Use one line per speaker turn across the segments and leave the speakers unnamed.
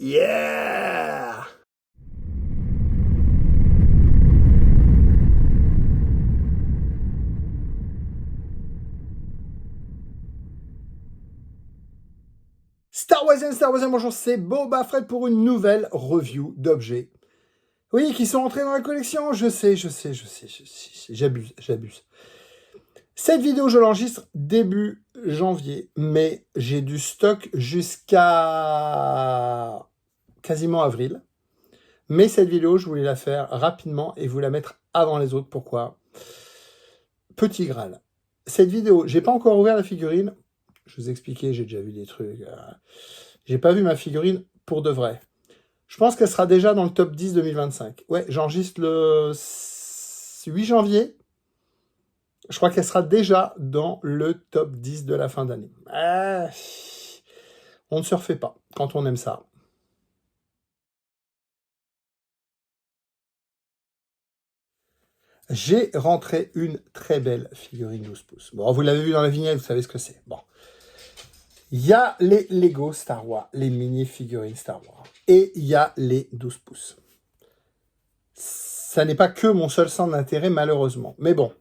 Yeah! Star Wars, bonjour, c'est Boba Fett pour une nouvelle review d'objets. Oui, qui sont entrés dans la collection, je sais, j'abuse. Cette vidéo, je l'enregistre début janvier, mais j'ai du stock jusqu'à quasiment avril. Mais cette vidéo, je voulais la faire rapidement et vous la mettre avant les autres. Pourquoi? Petit Graal. Cette vidéo, j'ai pas encore ouvert la figurine. Je vous expliquais, j'ai déjà vu des trucs. J'ai pas vu ma figurine pour de vrai. Je pense qu'elle sera déjà dans le top 10 2025. Ouais, j'enregistre le 8 janvier. Je crois qu'elle sera déjà dans le top 10 de la fin d'année. On ne se refait pas quand on aime ça. J'ai rentré une très belle figurine 12 pouces. Bon, vous l'avez vu dans la vignette, vous savez ce que c'est. Bon. Il y a les Lego Star Wars, les mini-figurines Star Wars. Et il y a les 12 pouces. Ça n'est pas que mon seul centre d'intérêt, malheureusement. Mais bon.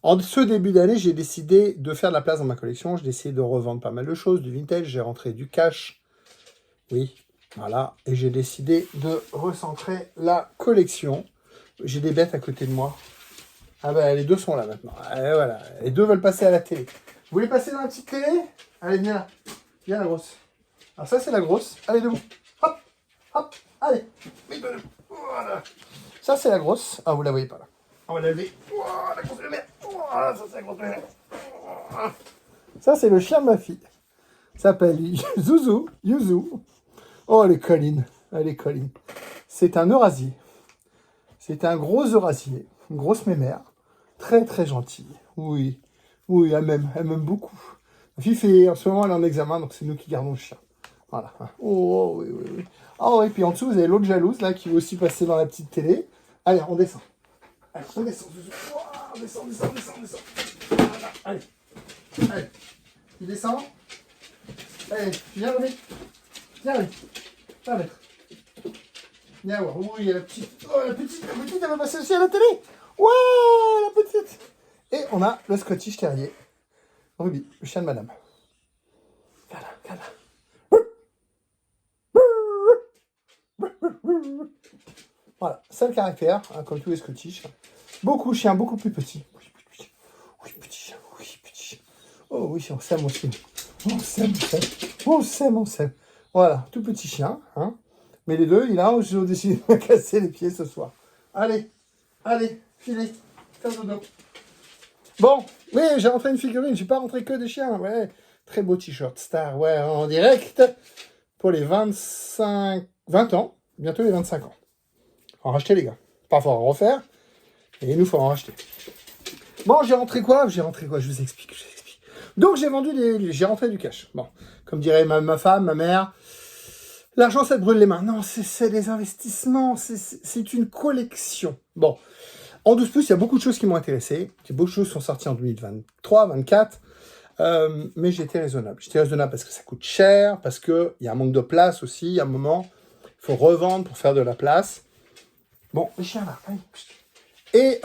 En ce début d'année, j'ai décidé de faire de la place dans ma collection. J'ai décidé de revendre pas mal de choses, du vintage. J'ai rentré du cash. Oui, voilà. Et j'ai décidé de recentrer la collection. J'ai des bêtes à côté de moi. Ah ben, les deux sont là maintenant. Et voilà. Les deux veulent passer à la télé. Vous voulez passer dans la petite télé? Allez, viens là. Viens la grosse. Alors ça, c'est la grosse. Allez, debout. Hop, hop, allez. Voilà. Ça, c'est la grosse. Ah, vous la voyez pas là. On va la lever. La grosse mère. Ça, c'est la grosse mère. Ça, c'est le chien de ma fille. Ça s'appelle Zouzou. Yuzu. Oh, elle est colline. Elle est colline. C'est un eurasier. C'est un gros eurasier. Une grosse mémère. Très, très gentille. Oui. Oui, elle m'aime beaucoup. Ma fille fait, en ce moment, elle est en examen, donc c'est nous qui gardons le chien. Voilà. Oh, oui, oui, oui. Ah oui, puis en dessous, vous avez l'autre jalouse, là, qui veut aussi passer dans la petite télé. Allez, on descend. Allez, on descend. On descend. Voilà, allez. Allez. Tu descends. Allez, viens, Romy. Viens, Romy. Viens, maître. Viens voir. Oui, il y a la petite. Oh, la petite, elle va passer aussi à la télé. Ouais, la petite. Et on a le Scottish Terrier. Ruby, le chien de madame. Voilà. Voilà, ça le caractère, hein, comme tous les Scottish. Beaucoup de chiens, beaucoup plus petits. Oui, petit chien. Oh oui, on s'aime aussi. On s'aime. Voilà, tout petit chien. Hein. Mais les deux, ils ont décidé de me casser les pieds ce soir. Allez, filez. Faire dodo. Bon, oui, j'ai rentré une figurine, j'ai pas rentré que des chiens, ouais. Très beau t-shirt Star Wars en direct pour les 20 ans, bientôt les 25 ans. Faut en racheter, les gars. Pas faut en refaire, et il nous faut en racheter. Bon, j'ai rentré quoi? Je vous explique. Donc, j'ai rentré du cash. Bon, comme dirait ma femme, ma mère, l'argent, ça te brûle les mains. Non, c'est des investissements, c'est une collection. Bon. En 12 pouces, il y a beaucoup de choses qui m'ont intéressé. Beaucoup de choses sont sorties en 2023, 2024. Mais j'étais raisonnable. J'étais raisonnable parce que ça coûte cher, parce qu'il y a un manque de place aussi. Il y a un moment, il faut revendre pour faire de la place. Bon, les chiens là. Allez. Et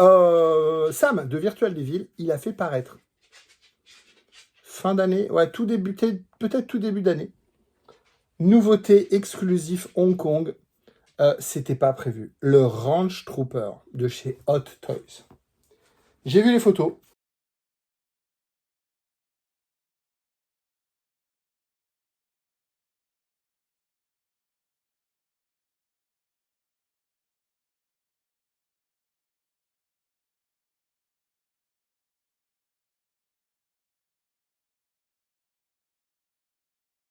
Sam, de Virtual Devil, il a fait paraître. Fin d'année, ouais, peut-être tout début d'année. Nouveauté exclusive Hong Kong. C'était pas prévu. Le Ranch Trooper de chez Hot Toys. J'ai vu les photos.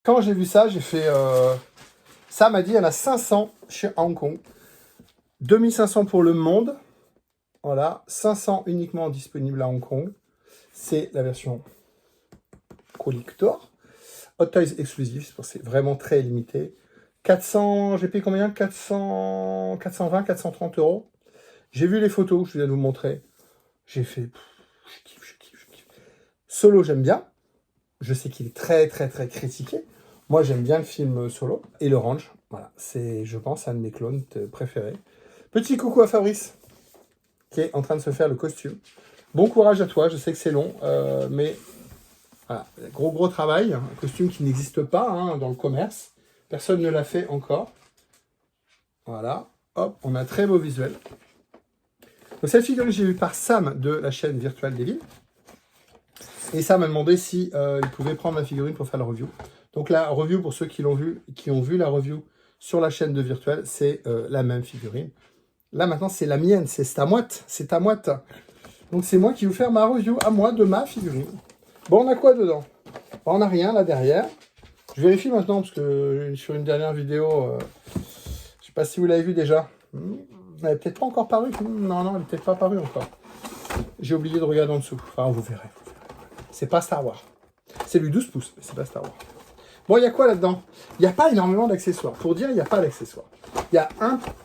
Quand j'ai vu ça, j'ai fait... Ça m'a dit, il y en a 500 chez Hong Kong. 2500 pour le monde. Voilà. 500 uniquement disponibles à Hong Kong. C'est la version collector. Hot Toys exclusif, c'est vraiment très limité. 400, j'ai payé combien? 420, 430 €. J'ai vu les photos, je viens de vous montrer. J'ai fait... je kiffe. Solo, j'aime bien. Je sais qu'il est très, très, très critiqué. Moi, j'aime bien le film Solo et le Range. Voilà, c'est, je pense, un de mes clones préférés. Petit coucou à Fabrice, qui est en train de se faire le costume. Bon courage à toi, je sais que c'est long, mais voilà, gros travail. Un costume qui n'existe pas hein, dans le commerce. Personne ne l'a fait encore. Voilà, hop, on a un très beau visuel. Donc cette figurine, j'ai vue par Sam de la chaîne Virtual Devil. Et Sam m'a demandé si il pouvait prendre la figurine pour faire la review. Donc la review, pour ceux qui l'ont vu, qui ont vu la review sur la chaîne de Virtual, c'est la même figurine. Là maintenant, c'est la mienne, c'est ta moite, c'est ta moite. Donc c'est moi qui vais vous faire ma review à moi de ma figurine. Bon, on a quoi dedans? On n'a rien là derrière. Je vérifie maintenant parce que sur une dernière vidéo, je ne sais pas si vous l'avez vu déjà. Elle n'est peut-être pas encore parue. Non, elle n'est peut-être pas parue encore. J'ai oublié de regarder en dessous. Enfin, vous verrez. C'est pas Star Wars. C'est lui 12 pouces, mais c'est pas Star Wars. Bon, il y a quoi là-dedans? Il n'y a pas énormément d'accessoires. Pour dire, il n'y a pas d'accessoires. Il y a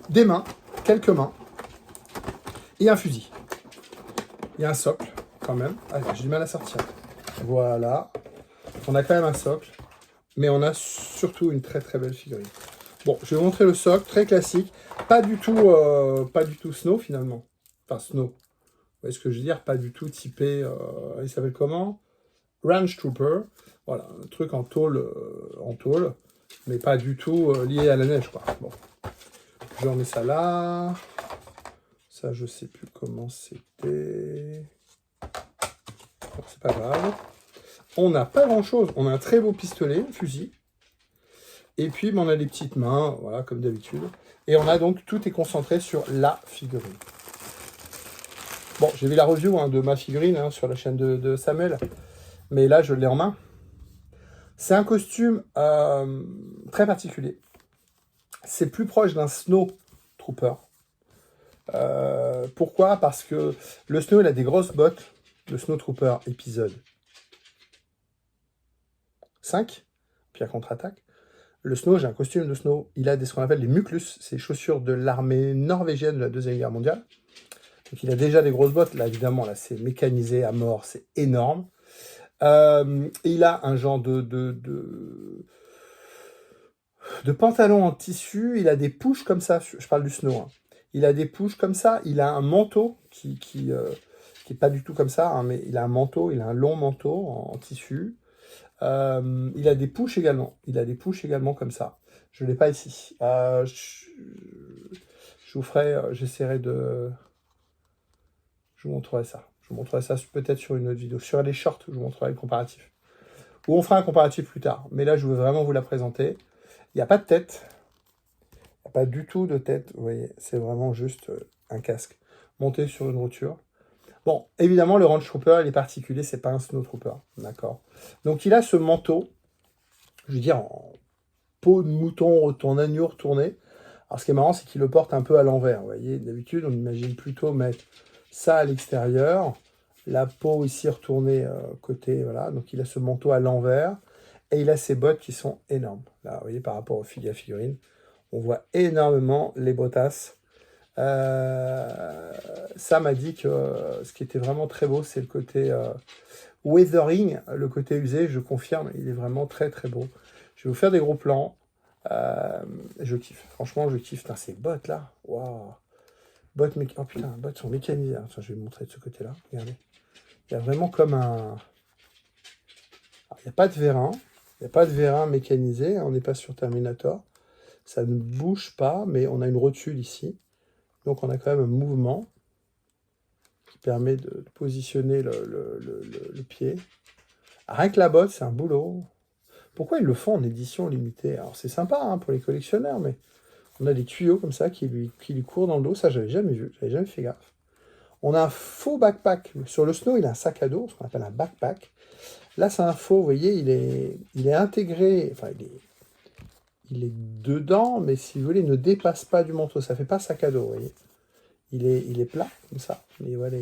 des mains, quelques mains, et un fusil. Il y a un socle, quand même. Ah, j'ai du mal à sortir. Voilà. On a quand même un socle, mais on a surtout une très belle figurine. Bon, je vais vous montrer le socle, très classique. Pas du tout Snow, finalement. Enfin, Snow. Vous voyez ce que je veux dire? Pas du tout typé... il s'appelle comment? Range Trooper. Voilà, un truc en tôle, mais pas du tout lié à la neige, quoi. Bon. Je remets ça là. Ça, je sais plus comment c'était. Bon, c'est pas grave. On n'a pas grand-chose. On a un très beau pistolet, fusil. Et puis, on a les petites mains, voilà, comme d'habitude. Et on a donc, tout est concentré sur la figurine. Bon, j'ai vu la review hein, de ma figurine hein, sur la chaîne de Samuel. Mais là, je l'ai en main. C'est un costume très particulier. C'est plus proche d'un Snow Trooper. Pourquoi? Parce que le Snow, il a des grosses bottes. Le Snow Trooper épisode 5, puis à contre-attaque. Le Snow, j'ai un costume de Snow. Il a ce qu'on appelle les Muklus. C'est les chaussures de l'armée norvégienne de la Deuxième Guerre mondiale. Donc il a déjà des grosses bottes. Là, évidemment, là, c'est mécanisé à mort. C'est énorme. Il a un genre de pantalon en tissu. Il a des pushs comme ça. Je parle du Snow. Hein. Il a des pushs comme ça. Il a un manteau qui est pas du tout comme ça, hein, mais il a un manteau. Il a un long manteau en tissu. Il a des pushs également. Il a des pushs également comme ça. Je ne l'ai pas ici. Je vous ferai... j'essaierai de... Je vous montrerai ça. Je vous montrerai ça peut-être sur une autre vidéo. Sur les shorts, je vous montrerai le comparatif. Ou on fera un comparatif plus tard. Mais là, je veux vraiment vous la présenter. Il n'y a pas de tête. Il n'y a pas du tout de tête. Vous voyez, c'est vraiment juste un casque monté sur une roture. Bon, évidemment, le Range Trooper, il est particulier. C'est pas un Snow Trooper. D'accord. Donc, il a ce manteau. Je veux dire, en peau de mouton, en agneau retourné. Alors, ce qui est marrant, c'est qu'il le porte un peu à l'envers. Vous voyez, d'habitude, on imagine plutôt mettre ça à l'extérieur, la peau ici retournée côté, voilà. Donc, il a ce manteau à l'envers et il a ses bottes qui sont énormes. Là, vous voyez, par rapport aux figurines, on voit énormément les bottasses. Ça m'a dit que ce qui était vraiment très beau, c'est le côté weathering, le côté usé. Je confirme, il est vraiment très beau. Je vais vous faire des gros plans. Je kiffe, franchement je kiffe. Putain, ces bottes là, waouh, bottes oh putain, bottes sont mécanisées. Enfin, je vais vous montrer de ce côté là, regardez. Il y a vraiment comme un... Alors, il n'y a pas de vérin, il n'y a pas de vérin mécanisé, on n'est pas sur Terminator. Ça ne bouge pas, mais on a une rotule ici. Donc on a quand même un mouvement qui permet de positionner le pied. Rien que la botte, c'est un boulot. Pourquoi ils le font en édition limitée? Alors c'est sympa hein, pour les collectionneurs, mais on a des tuyaux comme ça qui lui courent dans le dos. Ça, j'avais jamais vu, j'avais jamais fait gaffe. On a un faux backpack. Sur le Snow, il a un sac à dos, ce qu'on appelle un backpack. Là, c'est un faux, vous voyez, il est intégré, enfin, il est dedans, mais si vous voulez, il ne dépasse pas du manteau. Ça fait pas sac à dos, vous voyez. Il est plat, comme ça. Mais voilà,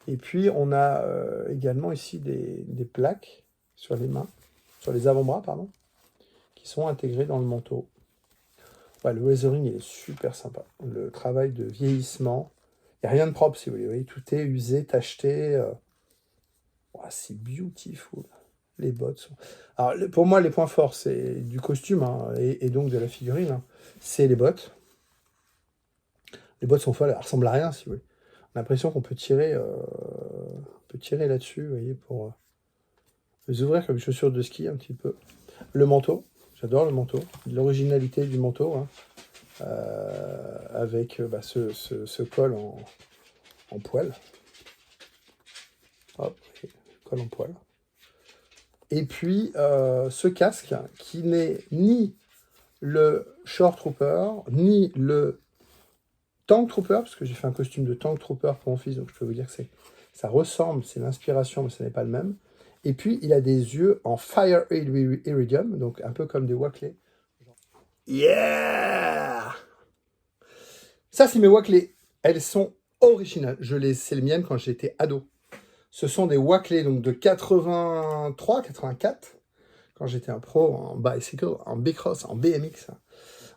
et puis, on a également ici des plaques sur les mains, sur les avant-bras, pardon, qui sont intégrés dans le manteau. Ouais, le weathering, il est super sympa. Le travail de vieillissement, il n'y a rien de propre, si vous voulez. Tout est usé, tacheté. Ouais, c'est beautiful. Les bottes sont... Alors, pour moi, les points forts, c'est du costume, hein, et donc de la figurine, hein, c'est les bottes. Les bottes sont folles, elles ressemblent à rien, si vous voulez. On a l'impression qu'on peut tirer là-dessus, vous voyez, pour les ouvrir comme chaussures de ski, un petit peu. Le manteau, j'adore le manteau. L'originalité du manteau, hein, avec ce col en poil. Hop, col en poil. Et puis, ce casque, qui n'est ni le Shore Trooper, ni le Tank Trooper, parce que j'ai fait un costume de Tank Trooper pour mon fils, donc je peux vous dire que ça ressemble, c'est l'inspiration, mais ce n'est pas le même. Et puis, il a des yeux en Fire Iridium, donc un peu comme des Wackley. Yeah! Ça, c'est mes Wackley. Elles sont originales. C'est les miennes quand j'étais ado. Ce sont des Wackley donc de 83, 84, quand j'étais un pro en bicycle, en B-cross, en BMX.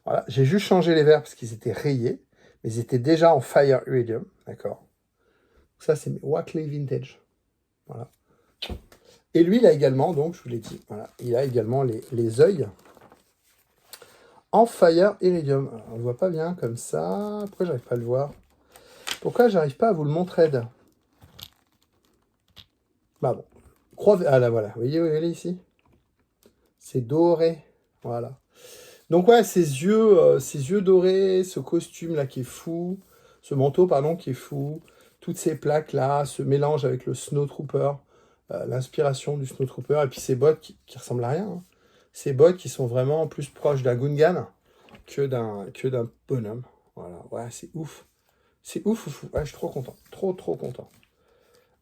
Voilà. J'ai juste changé les verres parce qu'ils étaient rayés, mais ils étaient déjà en Fire Iridium, d'accord. Ça, c'est mes Wackley Vintage. Voilà. Et lui, il a également, donc, je vous l'ai dit, voilà, il a également les yeux en Fire Iridium. Alors, on ne voit pas bien comme ça. Pourquoi j'arrive pas à le voir? Pourquoi j'arrive pas à vous le montrer? Bah bon. Ah là, voilà. Vous voyez ici? C'est doré. Voilà. Donc ouais, ces yeux dorés, ce costume-là qui est fou, ce manteau, pardon, qui est fou, toutes ces plaques-là, ce mélange avec le Snow Trooper, l'inspiration du Snow Trooper, et puis ces bottes qui ressemblent à rien. Hein. Ces bottes qui sont vraiment plus proches d'un Gungan que d'un bonhomme. Voilà, ouais, c'est ouf. C'est ouf, ouf, ouf. Ouais, je suis trop content. Trop, trop content.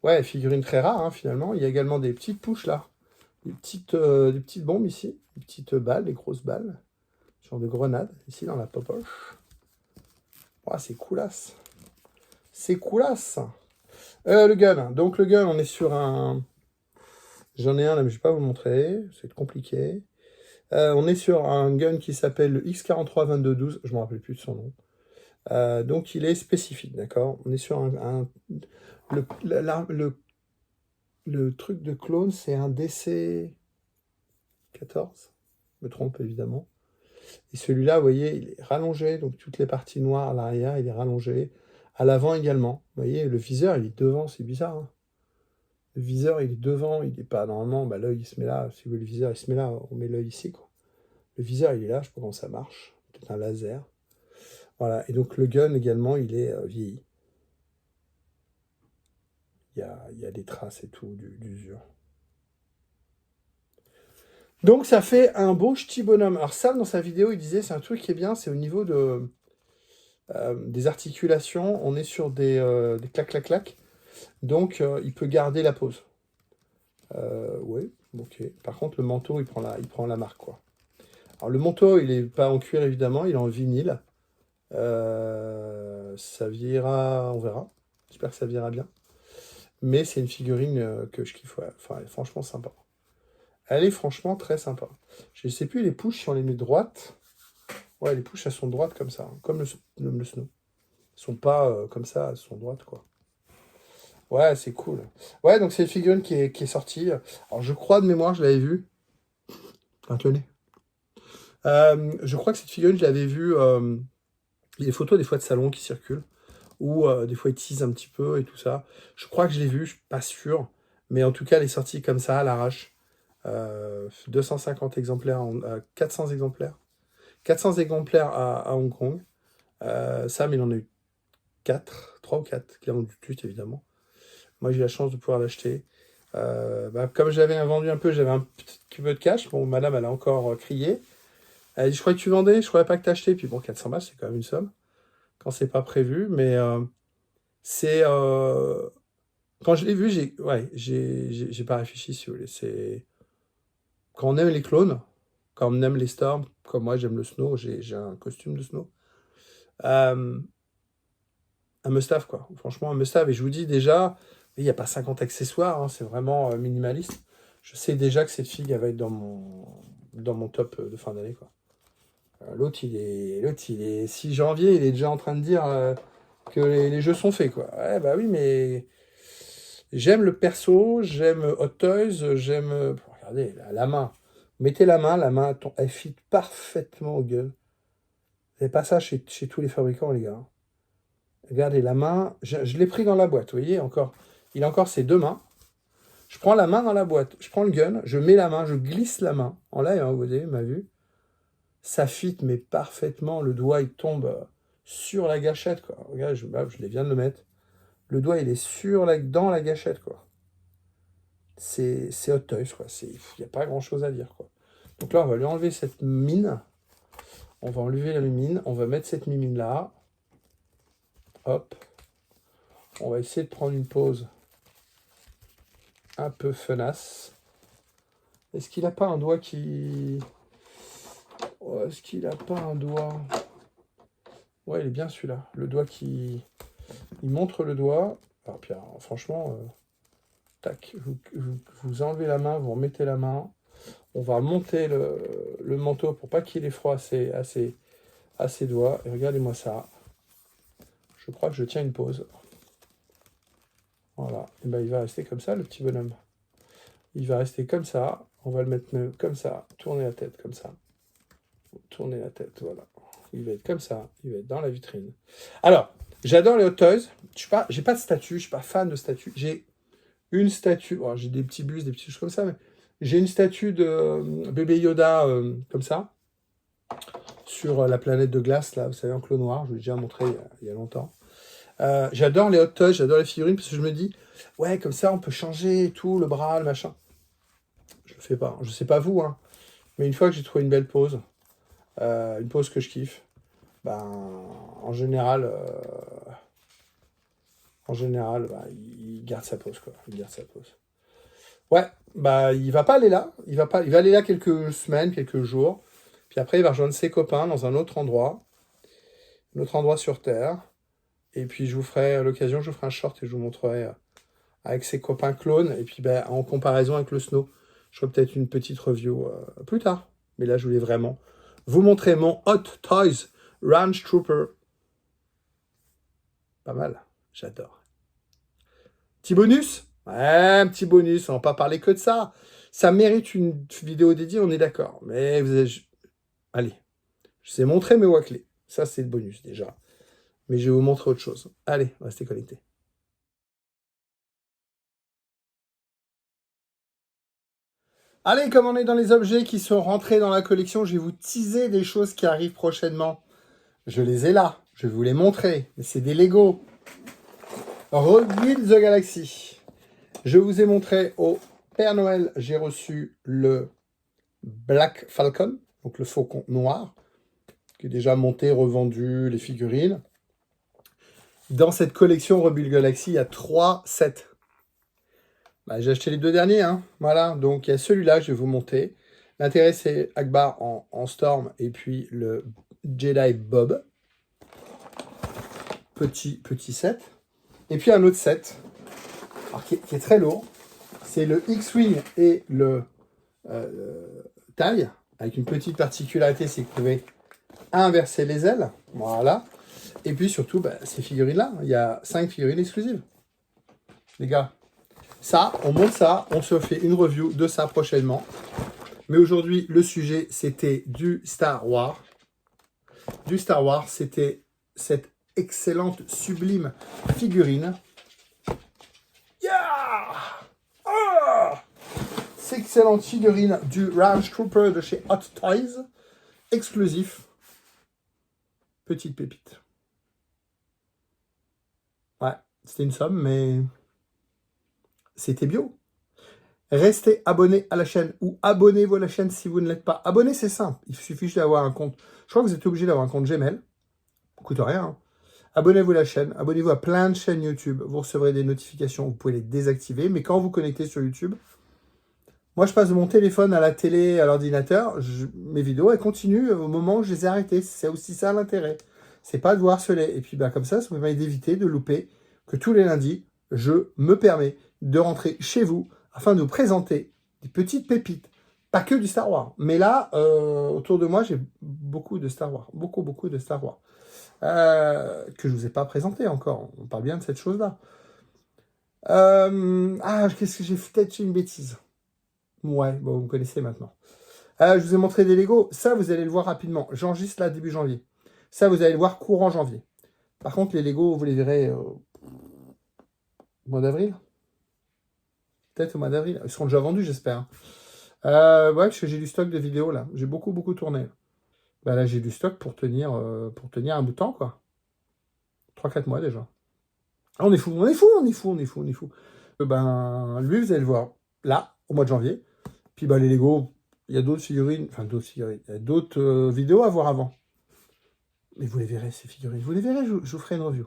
Ouais, figurine très rare, hein, finalement. Il y a également des petites pouches, là. Des petites bombes, ici. Des petites balles, des grosses balles. Genre de grenades, ici, dans la popoche. Ouais, c'est coolasse. C'est coolasse. Le gun. Donc, le gun, on est sur un... J'en ai un, là, mais je ne vais pas vous le montrer. C'est compliqué. On est sur un gun qui s'appelle le X43-2212. Je ne me rappelle plus de son nom. Donc, il est spécifique, d'accord? On est sur le truc de clone, c'est un DC-14. Je me trompe, évidemment. Et celui-là, vous voyez, il est rallongé. Donc, toutes les parties noires à l'arrière, il est rallongé. À l'avant également. Vous voyez, le viseur, il est devant. C'est bizarre, hein. Le viseur, il est devant. Il n'est pas, normalement, bah, l'œil, il se met là. Si vous voulez, le viseur, il se met là. On met l'œil ici, quoi. Le viseur, il est là. Je sais pas comment ça marche. Peut-être un laser. Voilà, et donc le gun également, il est vieilli. Il y a des traces et tout d'usure. Donc ça fait un beau ch'ti bonhomme. Alors Sam, dans sa vidéo, il disait, c'est un truc qui est bien, c'est au niveau des articulations, on est sur des clac-clac-clac. Donc il peut garder la pose. Oui, ok. Par contre, le manteau, il prend la marque, quoi. Alors le manteau, il n'est pas en cuir, évidemment, il est en vinyle. Ça vieillira, on verra. J'espère que ça vieillira bien. Mais c'est une figurine que je kiffe. Ouais. Enfin, elle est franchement sympa. Elle est franchement très sympa. Je ne sais plus, les push, si on les met droites. Ouais, les push, elles sont droites comme ça. Hein, comme le Snow. Elles sont pas comme ça, elles sont droites, quoi. Ouais, c'est cool. Ouais, donc c'est une figurine qui est sortie. Alors, je crois de mémoire, je l'avais vue. Ah, tenez. Je crois que cette figurine, je l'avais vue... il y a des photos des fois de salon qui circulent, ou des fois ils teasent un petit peu et tout ça. Je crois que je l'ai vue, je suis pas sûr, mais en tout cas elle est sortie comme ça à l'arrache. 250 exemplaires, 400 exemplaires. 400 exemplaires à Hong Kong. Sam, il en a eu 3 ou 4, qui l'ont vendu tout de suite évidemment. Moi j'ai eu la chance de pouvoir l'acheter. Comme j'avais vendu un peu, j'avais un petit peu de cash. Bon, madame, elle a encore crié. Elle a dit, je croyais que tu vendais, je croyais pas que tu achetais. Puis bon, 400 balles, c'est quand même une somme. Quand c'est pas prévu, mais c'est... quand je l'ai vu, j'ai pas réfléchi, si vous voulez. C'est... Quand on aime les clones, quand on aime les Storms, comme moi, j'aime le Snow, j'ai un costume de Snow. Un must-have, quoi. Franchement, un must-have. Et je vous dis déjà, il n'y a pas 50 accessoires, hein, c'est vraiment minimaliste. Je sais déjà que cette fille, elle va être dans mon top de fin d'année, quoi. L'autre, il est 6 janvier, il est déjà en train de dire que les jeux sont faits, quoi. Ouais, bah oui, mais j'aime le perso, j'aime Hot Toys, j'aime... regardez, la main. Mettez la main, elle fit parfaitement au gun. Vous n'avez pas ça chez tous les fabricants, les gars. Regardez, la main, je l'ai pris dans la boîte, vous voyez, encore. Il a encore ses deux mains. Je prends la main dans la boîte, je prends le gun, je mets la main, je glisse la main. En live, hein, vous voyez, ma vue. Ça fit, mais parfaitement. Le doigt, il tombe sur la gâchette, quoi. Regarde, je viens de le mettre. Le doigt, il est dans la gâchette, quoi. C'est Hot Toys, quoi. Il n'y a pas grand-chose à dire, quoi. Donc là, on va lui enlever cette mine. On va enlever la mine. On va mettre cette mine là. Hop. On va essayer de prendre une pause un peu fenace. Est-ce qu'il n'a pas un doigt qui... Oh, est-ce qu'il n'a pas un doigt... Ouais, il est bien celui-là. Le doigt qui... Il montre le doigt. Alors, puis, alors, franchement... Tac, vous enlevez la main, vous remettez la main. On va monter le manteau pour pas qu'il ait froid à ses doigts. Et regardez-moi ça. Je crois que je tiens une pause. Voilà. Et ben, il va rester comme ça, le petit bonhomme. Il va rester comme ça. On va le mettre comme ça. Tournez la tête comme ça. Tournez la tête, voilà. Il va être comme ça. Il va être dans la vitrine. Alors, j'adore les Hot Toys. J'ai pas de statue. Je suis pas fan de statue. J'ai une statue, bon, j'ai des petits bustes, des petites choses comme ça, mais j'ai une statue de bébé Yoda comme ça, sur la planète de glace, là, vous savez, en clos noir, je vous l'ai déjà montré il y a longtemps. J'adore les Hot Toys, j'adore les figurines, parce que je me dis, ouais, comme ça, on peut changer tout, le bras, le machin. Je le fais pas, je sais pas vous, hein, mais une fois que j'ai trouvé une belle pose, une pose que je kiffe, ben, en général, bah, il garde sa pose, quoi. Il garde sa pose. Ouais, bah, il va pas aller là. Il va aller là quelques semaines, quelques jours. Puis après, il va rejoindre ses copains dans un autre endroit sur Terre. Et puis, je vous ferai l'occasion, je vous ferai un short et je vous montrerai avec ses copains clones. Et puis, bah, en comparaison avec le Snow, je ferai peut-être une petite review plus tard. Mais là, je voulais vraiment vous montrer mon Hot Toys Ranch Trooper. Pas mal, j'adore. Petit bonus? Ouais, un petit bonus, on va pas parler que de ça. Ça mérite une vidéo dédiée, on est d'accord. Mais vous avez... Allez, je sais montrer mes wacklés. Ça, c'est le bonus déjà. Mais je vais vous montrer autre chose. Allez, restez connectés. Allez, comme on est dans les objets qui sont rentrés dans la collection, je vais vous teaser des choses qui arrivent prochainement. Je les ai là, je vais vous les montrer. Mais c'est des Lego. Rebuild the Galaxy. Je vous ai montré au Père Noël, j'ai reçu le Black Falcon, donc le faucon noir, qui est déjà monté, revendu, les figurines. Dans cette collection Rebuild Galaxy, il y a 3 sets. Bah, j'ai acheté les 2 derniers, hein. Voilà, donc il y a celui-là, je vais vous monter. L'intérêt, c'est Akbar en Storm et puis le Jedi Bob. Petit set. Et puis un autre set, alors, qui est très lourd. C'est le X-Wing et le taille, avec une petite particularité, c'est que vous pouvez inverser les ailes. Voilà. Et puis surtout, bah, ces figurines-là, il y a 5 figurines exclusives. Les gars, ça, on monte ça, on se fait une review de ça prochainement. Mais aujourd'hui, le sujet, c'était du Star Wars. Du Star Wars, c'était cette excellente, sublime figurine. Yeah! Oh! Cette excellente figurine du Ranch Trooper de chez Hot Toys. Exclusif. Petite pépite. Ouais, c'était une somme, mais c'était bio. Restez abonnés à la chaîne ou abonnez-vous à la chaîne si vous ne l'êtes pas. Abonner, c'est simple. Il suffit juste d'avoir un compte. Je crois que vous êtes obligé d'avoir un compte Gmail. Ça ne coûte rien. Hein. Abonnez-vous à la chaîne. Abonnez-vous à plein de chaînes YouTube. Vous recevrez des notifications. Vous pouvez les désactiver. Mais quand vous connectez sur YouTube, moi, je passe de mon téléphone à la télé, à l'ordinateur. Mes vidéos, elles continuent au moment où je les ai arrêtées. C'est aussi ça l'intérêt. C'est pas de vous harceler. Et puis, bah, comme ça me permet d'éviter de louper que tous les lundis, je me permets de rentrer chez vous afin de vous présenter des petites pépites. Pas que du Star Wars. Mais là, autour de moi, j'ai beaucoup de Star Wars. Beaucoup de Star Wars. Que je ne vous ai pas présenté encore. On parle bien de cette chose-là. Qu'est-ce que j'ai peut-être fait une bêtise. Ouais, bon, vous connaissez maintenant. Je vous ai montré des Lego. Ça, vous allez le voir rapidement. J'enregistre là début janvier. Ça, vous allez le voir courant janvier. Par contre, les Lego, vous les verrez au mois d'avril. Peut-être au mois d'avril. Ils seront déjà vendus, j'espère. Ouais, parce que j'ai du stock de vidéos là. J'ai beaucoup tourné. Bah là, j'ai du stock pour tenir un bout de temps, quoi. 3-4 mois déjà. Ah, on est fou, on est fou, on est fou, on est fou, on est fou. Ben, lui, vous allez le voir là, au mois de janvier. Puis bah, les Lego, il y a d'autres figurines, enfin d'autres figurines, il y a d'autres vidéos à voir avant. Mais vous les verrez, ces figurines. Vous les verrez, je vous ferai une review.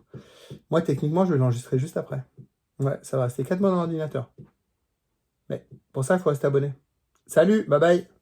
Moi, techniquement, je vais l'enregistrer juste après. Ouais, ça va, c'était 4 mois dans l'ordinateur. Mais pour ça, il faut rester abonné. Salut, bye bye.